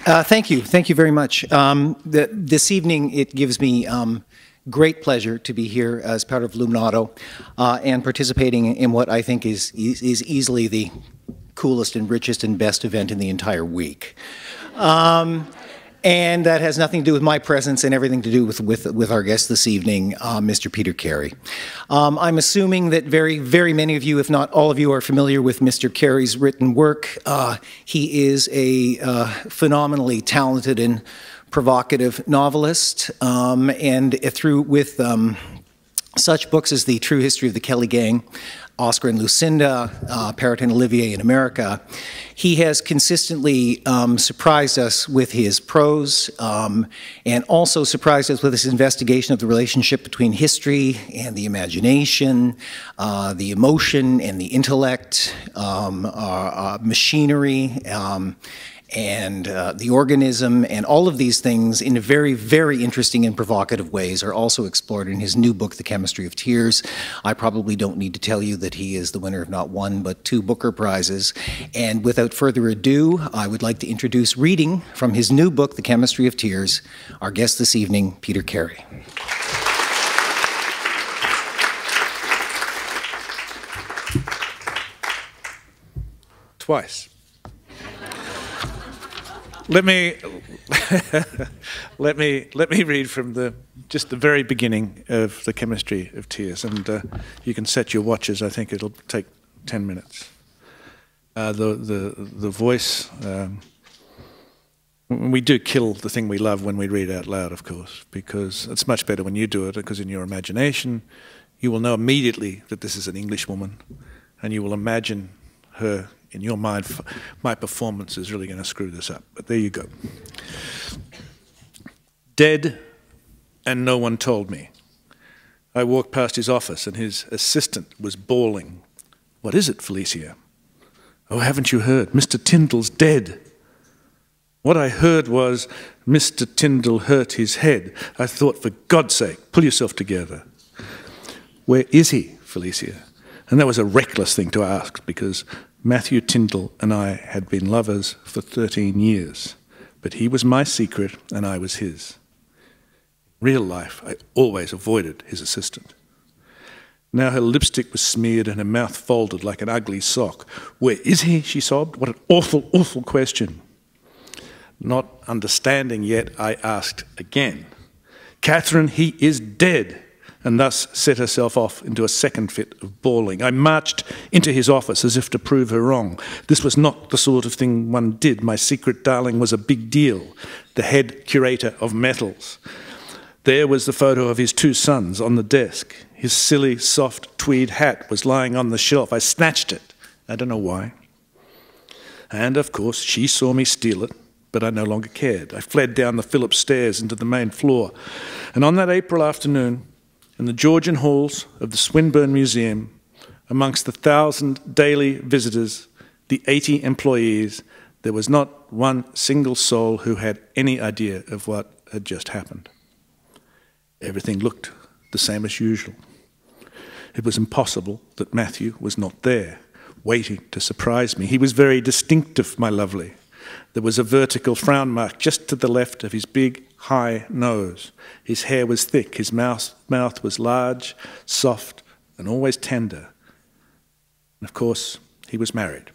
Thank you. Thank you very much. This evening, it gives me great pleasure to be here as part of Luminato and participating in what I think is easily the coolest and richest and best event in the entire week. And that has nothing to do with my presence and everything to do with our guest this evening, Mr. Peter Carey. I'm assuming that very many of you, if not all of you, are familiar with Mr. Carey's written work. He is a phenomenally talented and provocative novelist, and with such books as The True History of the Kelly Gang, Oscar and Lucinda, Parrot and Olivier in America, he has consistently surprised us with his prose and also surprised us with his investigation of the relationship between history and the imagination, the emotion and the intellect, machinery, and the organism, and all of these things in very interesting and provocative ways are also explored in his new book, The Chemistry of Tears. I probably don't need to tell you that he is the winner of not one, but 2 Booker Prizes. And without further ado, I would like to introduce, reading from his new book, The Chemistry of Tears, our guest this evening, Peter Carey. Twice. Let me read from just the very beginning of The Chemistry of Tears, and you can set your watches. I think it'll take 10 minutes. The voice. We do kill the thing we love when we read out loud, of course, because it's much better when you do it, because in your imagination you will know immediately that this is an English woman, and you will imagine her in your mind. My performance is really going to screw this up, but there you go. Dead, and no one told me. I walked past his office, and his assistant was bawling. "What is it, Felicia?" "Oh, haven't you heard? Mr. Tyndall's dead." What I heard was, "Mr. Tyndall hurt his head." I thought, for God's sake, pull yourself together. "Where is he, Felicia?" And that was a reckless thing to ask, because Matthew Tyndall and I had been lovers for 13 years, but he was my secret and I was his. In real life, I always avoided his assistant. Now her lipstick was smeared and her mouth folded like an ugly sock. "Where is he?" she sobbed. What an awful question. Not understanding yet, I asked again. "Catherine, he is dead," and thus set herself off into a second fit of bawling. I marched into his office as if to prove her wrong. This was not the sort of thing one did. My secret darling was a big deal, the head curator of metals. There was the photo of his 2 sons on the desk. His silly, soft tweed hat was lying on the shelf. I snatched it. I don't know why. And, of course, she saw me steal it, but I no longer cared. I fled down the Phillips stairs into the main floor. And on that April afternoon, in the Georgian halls of the Swinburne Museum, amongst the 1,000 daily visitors, the 80 employees, there was not one single soul who had any idea of what had just happened. Everything looked the same as usual. It was impossible that Matthew was not there, waiting to surprise me. He was very distinctive, my lovely. There was a vertical frown mark just to the left of his big, high nose. His hair was thick, his mouth was large, soft, and always tender. And of course, he was married.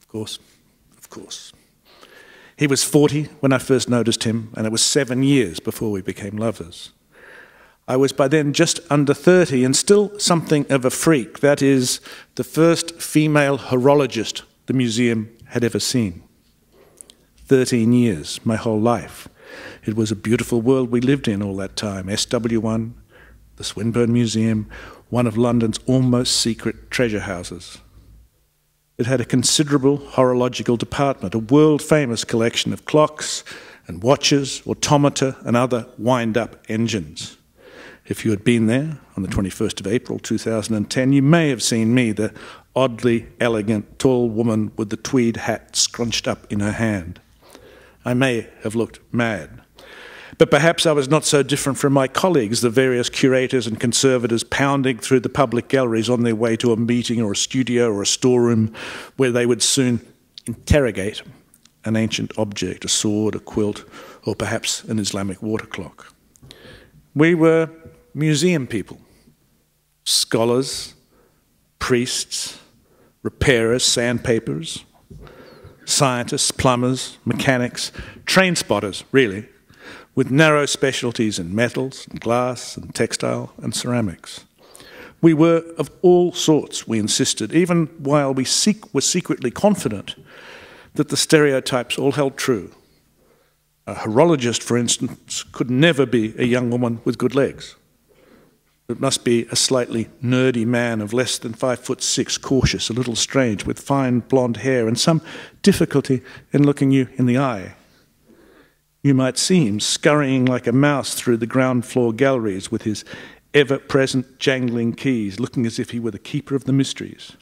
Of course. He was 40 when I first noticed him, and it was 7 years before we became lovers. I was by then just under 30 and still something of a freak. That is, the first female horologist the museum had ever seen. 13 years, my whole life. It was a beautiful world we lived in all that time. SW1, the Swinburne Museum, one of London's almost secret treasure houses. It had a considerable horological department, a world-famous collection of clocks and watches, automata, and other wind-up engines. If you had been there on the 21st of April 2010, you may have seen me, the oddly elegant, tall woman with the tweed hat scrunched up in her hand. I may have looked mad. But perhaps I was not so different from my colleagues, the various curators and conservators pounding through the public galleries on their way to a meeting or a studio or a storeroom where they would soon interrogate an ancient object, a sword, a quilt, or perhaps an Islamic water clock. We were museum people, scholars, priests, repairers, sandpapers, scientists, plumbers, mechanics, train spotters, really, with narrow specialties in metals and glass and textile and ceramics. We were of all sorts, we insisted, even while we were secretly confident that the stereotypes all held true. A horologist, for instance, could never be a young woman with good legs. It must be a slightly nerdy man of less than 5'6", cautious, a little strange, with fine blonde hair and some difficulty in looking you in the eye. You might see him scurrying like a mouse through the ground floor galleries with his ever-present jangling keys, looking as if he were the keeper of the mysteries.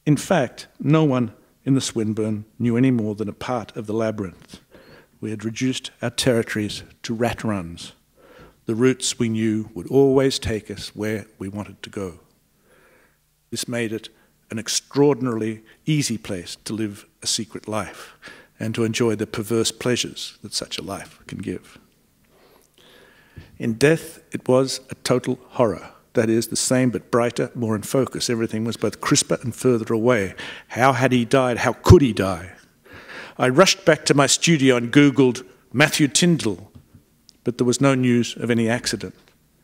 In fact, no one in the Swinburne knew any more than a part of the labyrinth. We had reduced our territories to rat runs. The routes we knew would always take us where we wanted to go. This made it an extraordinarily easy place to live a secret life and to enjoy the perverse pleasures that such a life can give. In death, it was a total horror. That is, the same but brighter, more in focus. Everything was both crisper and further away. How had he died? How could he die? I rushed back to my studio and Googled Matthew Tyndall, but there was no news of any accident.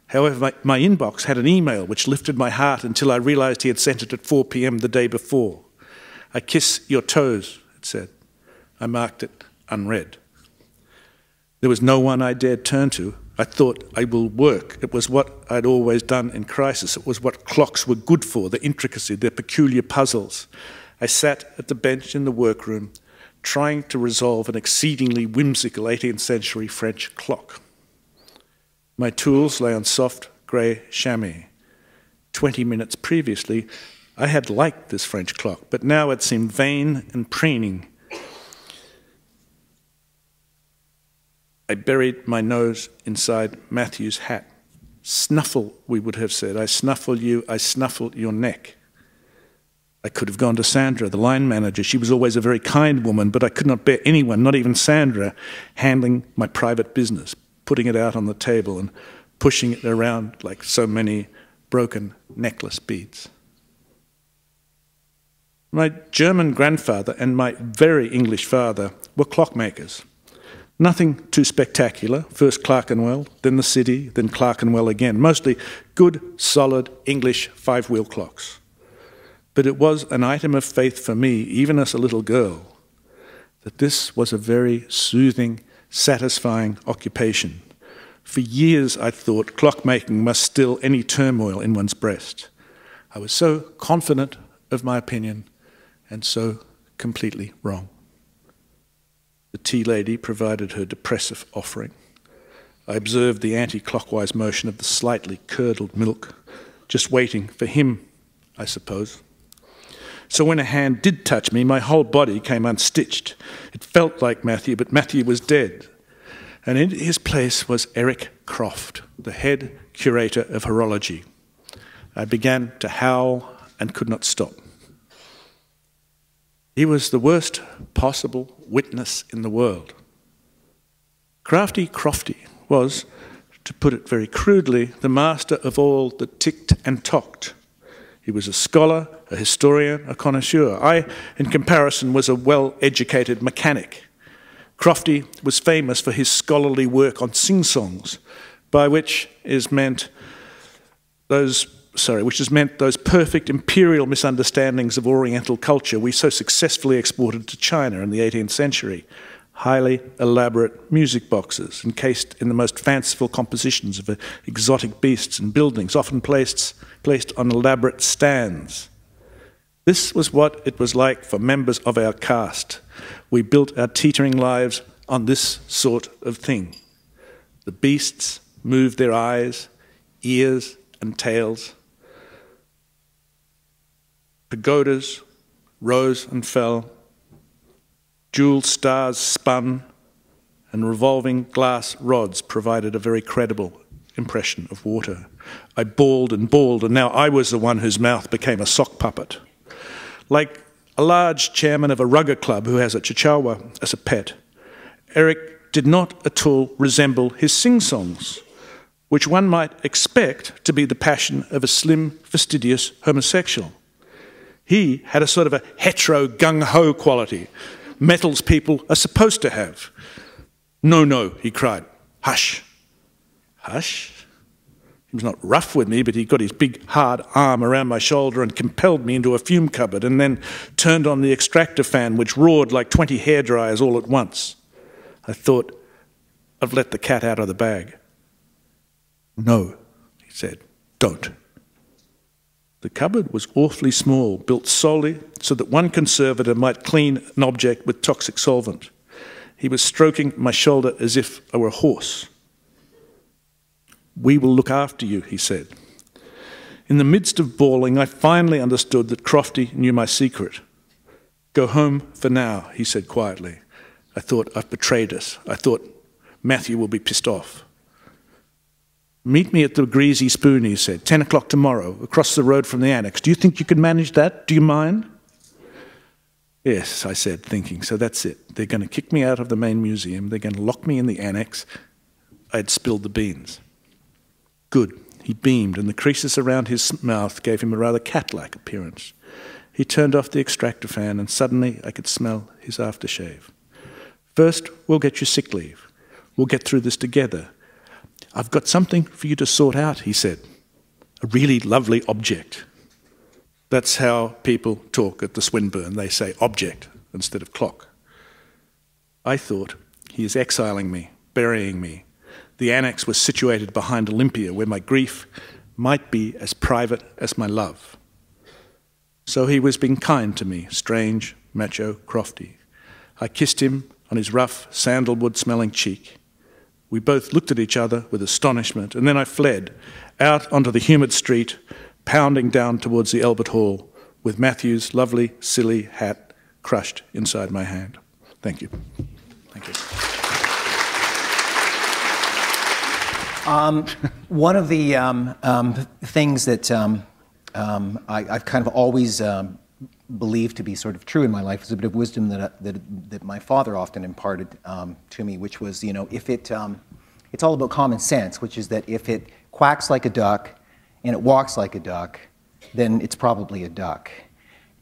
However, my inbox had an email which lifted my heart until I realised he had sent it at 4 p.m. the day before. "I kiss your toes," it said. I marked it unread. There was no one I dared turn to. I thought, I will work. It was what I'd always done in crisis. It was what clocks were good for, the intricacy, their peculiar puzzles. I sat at the bench in the workroom, trying to resolve an exceedingly whimsical 18th century French clock. My tools lay on soft grey chamois. 20 minutes previously, I had liked this French clock, but now it seemed vain and preening. I buried my nose inside Matthew's hat. Snuffle, we would have said. I snuffle you, I snuffle your neck. I could have gone to Sandra, the line manager. She was always a very kind woman, but I could not bear anyone, not even Sandra, handling my private business, putting it out on the table and pushing it around like so many broken necklace beads. My German grandfather and my very English father were clockmakers. Nothing too spectacular. First Clerkenwell, then the City, then Clerkenwell again. Mostly good, solid English 5-wheel clocks. But it was an item of faith for me, even as a little girl, that this was a very soothing, satisfying occupation. For years I thought clockmaking must still any turmoil in one's breast. I was so confident of my opinion and so completely wrong. The tea lady provided her depressive offering. I observed the anti-clockwise motion of the slightly curdled milk, just waiting for him, I suppose. So when a hand did touch me, my whole body came unstitched. It felt like Matthew, but Matthew was dead. And in his place was Eric Croft, the head curator of horology. I began to howl and could not stop. He was the worst possible witness in the world. Crofty was, to put it very crudely, the master of all that ticked and tocked. He was a scholar, a historian, a connoisseur. I, in comparison, was a well-educated mechanic. Crofty was famous for his scholarly work on sing-songs, which is meant those perfect imperial misunderstandings of Oriental culture we so successfully exported to China in the 18th century. Highly elaborate music boxes encased in the most fanciful compositions of exotic beasts and buildings, often placed on elaborate stands. This was what it was like for members of our caste. We built our teetering lives on this sort of thing. The beasts moved their eyes, ears, and tails. Pagodas rose and fell. Jeweled stars spun, and revolving glass rods provided a very credible impression of water. I bawled, and now I was the one whose mouth became a sock puppet. Like a large chairman of a rugger club who has a chihuahua as a pet, Eric did not at all resemble his sing-songs, which one might expect to be the passion of a slim, fastidious homosexual. He had a sort of a hetero gung-ho quality metals people are supposed to have. "No, no," he cried. "Hush." Hush? He was not rough with me, but he got his big, hard arm around my shoulder and compelled me into a fume cupboard and then turned on the extractor fan, which roared like 20 hairdryers all at once. I thought, I've let the cat out of the bag. "No," he said, "don't." The cupboard was awfully small, built solely so that one conservator might clean an object with toxic solvent. He was stroking my shoulder as if I were a horse. "We will look after you," he said. In the midst of bawling, I finally understood that Crofty knew my secret. "Go home for now," he said quietly. I thought, I've betrayed us. I thought Matthew will be pissed off. "Meet me at the Greasy Spoon," he said, 10 o'clock tomorrow, across the road from the annex. Do you think you can manage that? Do you mind? "Yes," I said, thinking, so that's it. They're going to kick me out of the main museum. They're going to lock me in the annex. I'd spilled the beans. Good. He beamed, and the creases around his mouth gave him a rather cat-like appearance. He turned off the extractor fan, and suddenly I could smell his aftershave. "First, we'll get you sick leave. We'll get through this together. I've got something for you to sort out," he said. "A really lovely object." That's how people talk at the Swinburne. They say object instead of clock. I thought, he is exiling me, burying me. The annex was situated behind Olympia, where my grief might be as private as my love. So he was being kind to me, strange, macho Crofty. I kissed him on his rough, sandalwood-smelling cheek. We both looked at each other with astonishment, and then I fled, out onto the humid street, pounding down towards the Albert Hall, with Matthew's lovely, silly hat crushed inside my hand. Thank you. Thank you. One of the things that I've kind of always believed to be sort of true in my life is a bit of wisdom that my father often imparted to me, which was, you know, if it's all about common sense, which is that if it quacks like a duck and it walks like a duck, then it's probably a duck.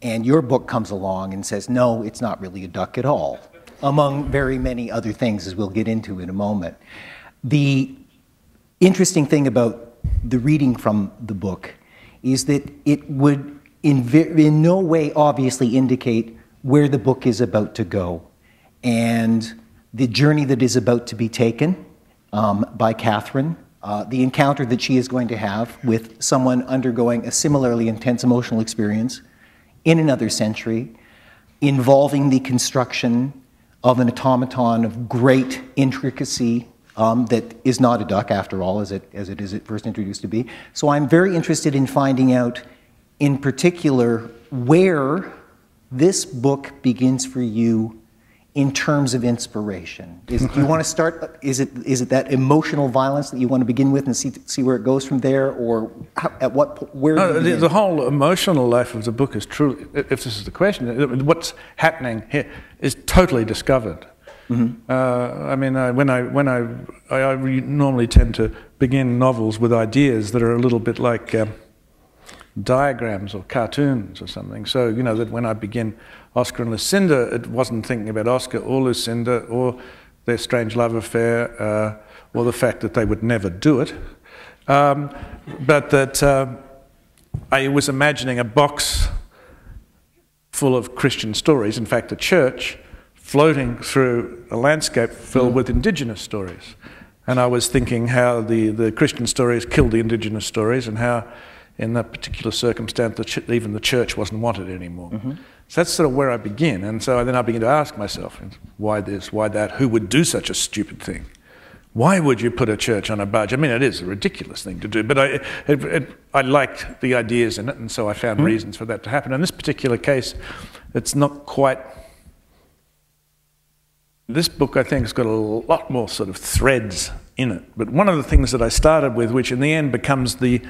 And your book comes along and says, no, it's not really a duck at all, among very many other things, as we'll get into in a moment. The interesting thing about the reading from the book is that it would in no way obviously indicate where the book is about to go and the journey that is about to be taken by Catherine, the encounter that she is going to have with someone undergoing a similarly intense emotional experience in another century, involving the construction of an automaton of great intricacy that is not a duck, after all, as it is at first introduced to be. So I'm very interested in finding out, in particular, where this book begins for you in terms of inspiration. Do you want to start, is it that emotional violence that you want to begin with and see where it goes from there, or at what, where do you begin? The whole emotional life of the book is truly, if this is the question, what's happening here is totally discovered. Mm-hmm. I mean, I normally tend to begin novels with ideas that are a little bit like diagrams or cartoons or something. So, you know, that when I begin Oscar and Lucinda, it wasn't thinking about Oscar or Lucinda or their strange love affair or the fact that they would never do it, but that I was imagining a box full of Christian stories, in fact a church, floating through a landscape filled with indigenous stories. And I was thinking how the Christian stories killed the indigenous stories and how in that particular circumstance even the church wasn't wanted anymore. Mm-hmm. So that's sort of where I begin. And so then I begin to ask myself, why this, why that, who would do such a stupid thing? Why would you put a church on a barge? I mean, it is a ridiculous thing to do, but I liked the ideas in it, and so I found reasons for that to happen. In this particular case, it's not quite... This book, I think, has got a lot more sort of threads in it. But one of the things that I started with, which in the end becomes the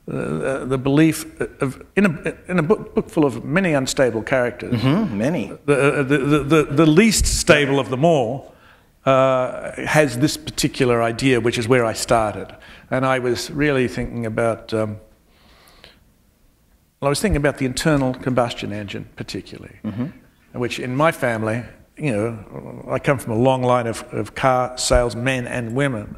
the belief of, in a book full of many unstable characters, many. The least stable of them all has this particular idea, which is where I started. And I was really thinking about, well, I was thinking about the internal combustion engine particularly, which in my family, you know, I come from a long line of car salesmen and women,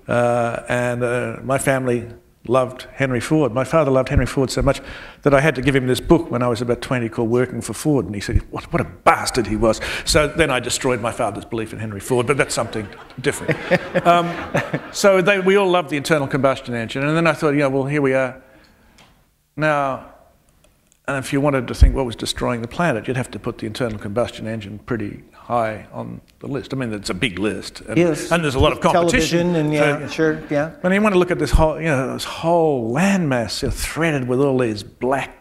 and my family loved Henry Ford. My father loved Henry Ford so much that I had to give him this book when I was about 20 called Working for Ford, and he said, what a bastard he was. So then I destroyed my father's belief in Henry Ford, but that's something different. So we all loved the internal combustion engine, and then I thought, yeah, well, here we are now. And if you wanted to think what was destroying the planet, you'd have to put the internal combustion engine pretty high on the list. I mean, it's a big list, and, yes. And there's a lot of competition. Television, and yeah, sure, yeah. When you want to look at this whole, you know, this whole landmass, you know, threaded with all these black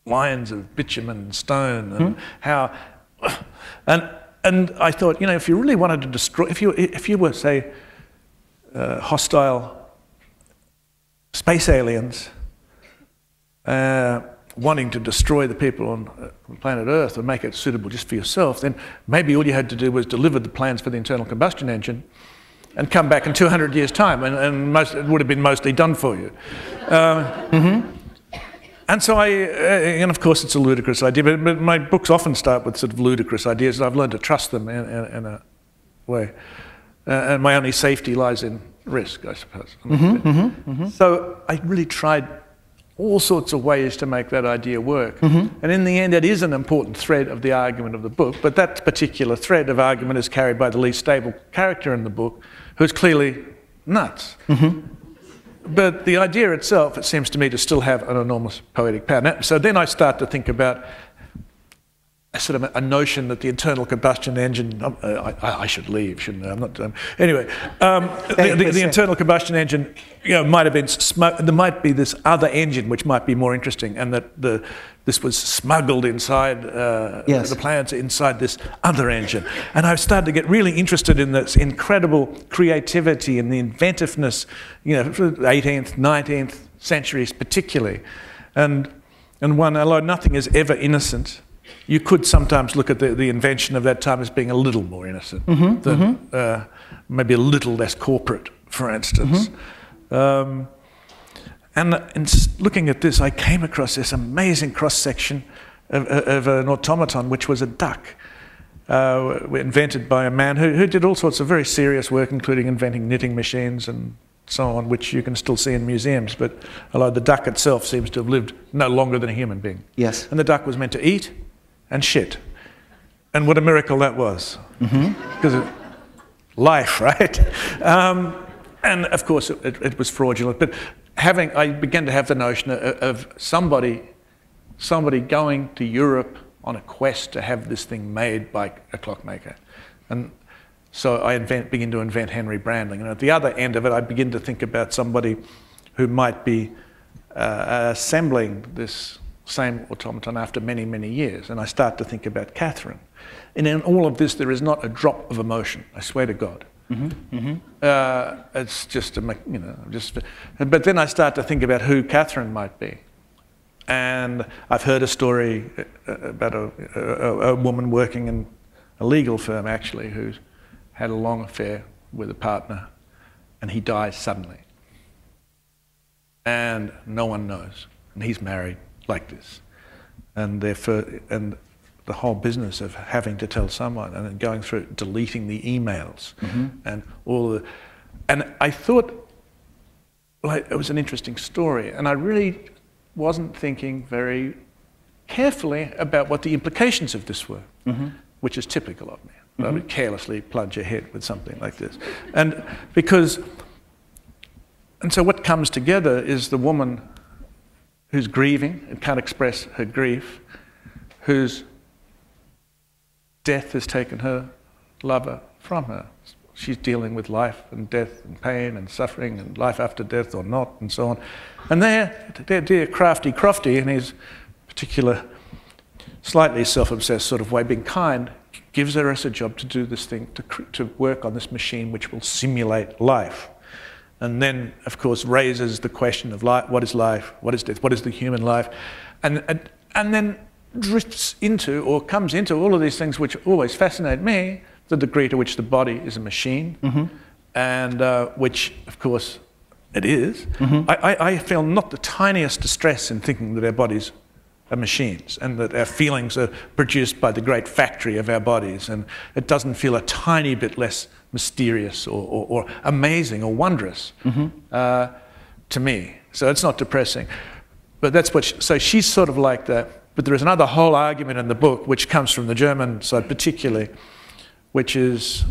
lines of bitumen and stone, and how, and I thought, you know, if you really wanted to destroy, if you were, say, hostile space aliens, wanting to destroy the people on planet Earth and make it suitable just for yourself, then maybe all you had to do was deliver the plans for the internal combustion engine and come back in 200 years' time, and it would have been mostly done for you. And so and of course it's a ludicrous idea, but my books often start with sort of ludicrous ideas, and I've learned to trust them in a way. And my only safety lies in risk, I suppose. So I really tried all sorts of ways to make that idea work. And in the end, it is an important thread of the argument of the book, but that particular thread of argument is carried by the least stable character in the book, who's clearly nuts. But the idea itself, it seems to me, to still have an enormous poetic power. Now, so then I start to think about a sort of a notion that the internal combustion engine, I should leave, shouldn't I? I'm not, anyway, the internal combustion engine, you know, might have been there might be this other engine which might be more interesting, and that this was smuggled inside the plants inside this other engine. And I started to get really interested in this incredible creativity and the inventiveness, you know, 18th, 19th centuries particularly, and although nothing is ever innocent, you could sometimes look at the invention of that time as being a little more innocent, than maybe a little less corporate, for instance. And in looking at this, I came across this amazing cross-section of an automaton, which was a duck, invented by a man who did all sorts of very serious work, including inventing knitting machines and so on, which you can still see in museums, but although the duck itself seems to have lived no longer than a human being. Yes. And the duck was meant to eat and shit. And what a miracle that was. Because of life, right? And of course it was fraudulent, but I began to have the notion of somebody going to Europe on a quest to have this thing made by a clockmaker. And so I begin to invent Henry Brandling. And at the other end of it, I begin to think about somebody who might be assembling this same automaton after many, many years. And I start to think about Catherine. And in all of this, there is not a drop of emotion, I swear to God. It's just, you know, but then I start to think about who Catherine might be. And I've heard a story about a woman working in a legal firm, actually, who's had a long affair with a partner, and he dies suddenly. And no one knows. And he's married like this. And the whole business of having to tell someone and then going through deleting the emails and all the... And I thought, well, it was an interesting story, and I really wasn't thinking very carefully about what the implications of this were, which is typical of me. I would carelessly plunge ahead with something like this. And so what comes together is the woman who's grieving and can't express her grief, whose death has taken her lover from her. She's dealing with life and death and pain and suffering and life after death or not and so on. And their dear Crafty Crofty, in his particular slightly self-obsessed sort of way, being kind, gives her as a job to do this thing, to work on this machine which will simulate life. and then, of course, raises the question of life, what is death, what is the human life, and then drifts into or comes into all of these things which always fascinate me, the degree to which the body is a machine, and which, of course, it is. I feel not the tiniest distress in thinking that our bodies are machines and that our feelings are produced by the great factory of our bodies, and it doesn't feel a tiny bit less mysterious or amazing or wondrous to me. So it's not depressing. But that's what so she's sort of like that. But there is another whole argument in the book, which comes from the German side particularly, which is,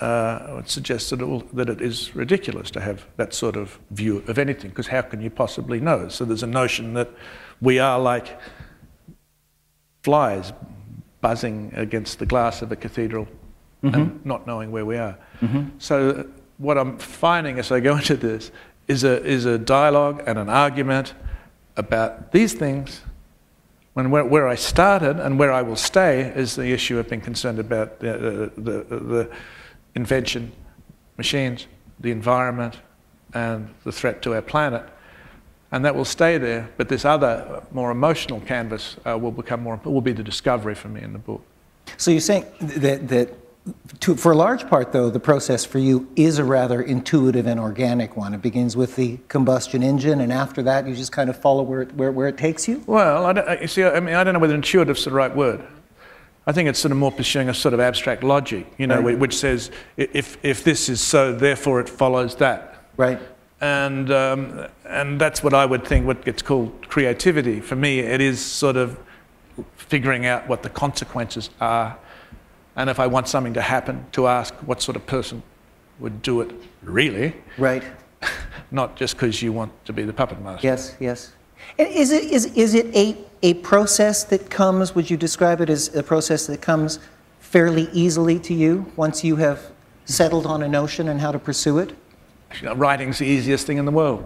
it suggests that it is ridiculous to have that sort of view of anything, because how can you possibly know? So there's a notion that we are like flies buzzing against the glass of a cathedral and not knowing where we are. So what I'm finding as I go into this is a dialogue and an argument about these things. When where I started and where I will stay is the issue of being concerned about the invention, machines, the environment, and the threat to our planet. And that will stay there, but this other, more emotional canvas will be the discovery for me in the book. So you're saying that for a large part, though, the process for you is a rather intuitive and organic one. It begins with the combustion engine, and after that, you just kind of follow where it takes you? Well, I don't know whether intuitive is the right word. I think it's sort of more pursuing a sort of abstract logic, you know, right, which says, if this is so, therefore it follows that. Right. And that's what I would think, what gets called creativity. For me, it is sort of figuring out what the consequences are. And if I want something to happen, to ask what sort of person would do it really. Right. Not just because you want to be the puppet master. Yes, yes. And is it a process that comes, would you describe it as a process that comes fairly easily to you once you have settled on a notion and how to pursue it? Writing's the easiest thing in the world.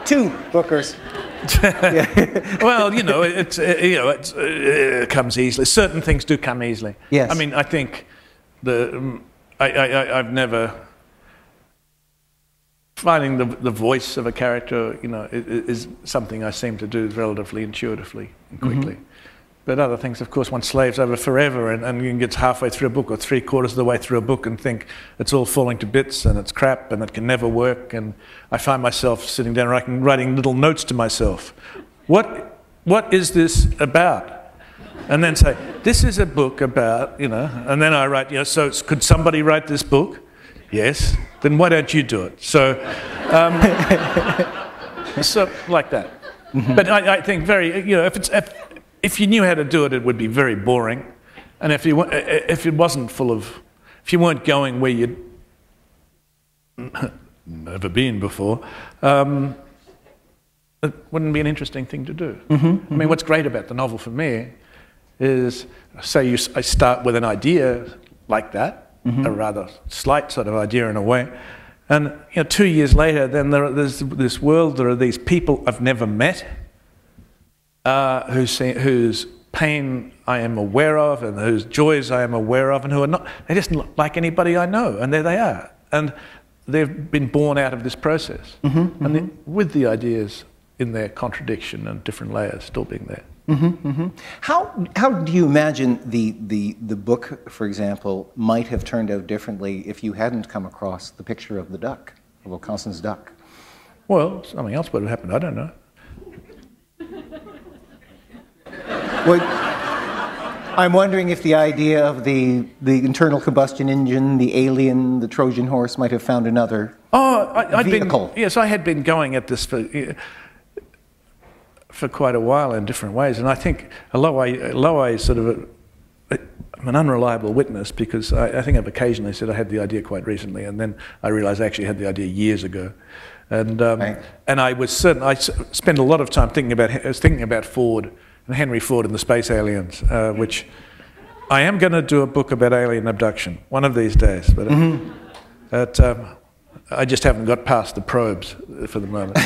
2 Bookers. Well, you know, it comes easily. Certain things do come easily. Yes. I mean, I think I've never finding the voice of a character, you know, is something I seem to do relatively intuitively and quickly. But other things, of course, one slaves over forever, and you can get halfway through a book or 3/4 of the way through a book and think it's all falling to bits and it's crap and it can never work. And I find myself sitting down writing little notes to myself. What is this about? And then say, this is a book about, you know, and then I write, you know, so could somebody write this book? Yes. Then why don't you do it? So, so like that. But I think very, you know, if you knew how to do it, it would be very boring. And if it wasn't full of, if you weren't going where you'd never been before, it wouldn't be an interesting thing to do. I mean, what's great about the novel for me is, say I start with an idea like that, a rather slight sort of idea in a way, and you know, 2 years later, then there's this world, there are these people I've never met, whose pain I am aware of and whose joys I am aware of, and who are not, they just look like anybody I know, and there they are. And they've been born out of this process, and with the ideas in their contradiction and different layers still being there. How do you imagine the book, for example, might have turned out differently if you hadn't come across the picture of the duck, of Aucassin's duck? Well, something else would have happened, I don't know. Well, I'm wondering if the idea of the internal combustion engine, the alien, the Trojan horse might have found another vehicle. Yes, I had been going at this for quite a while in different ways, and I think, although I sort of, I'm an unreliable witness, because I think I've occasionally said I had the idea quite recently, and then I realised I actually had the idea years ago, and and I was certain. I spent a lot of time thinking about Ford and Henry Ford and the Space Aliens, which I am going to do a book about alien abduction one of these days, but I just haven't got past the probes for the moment.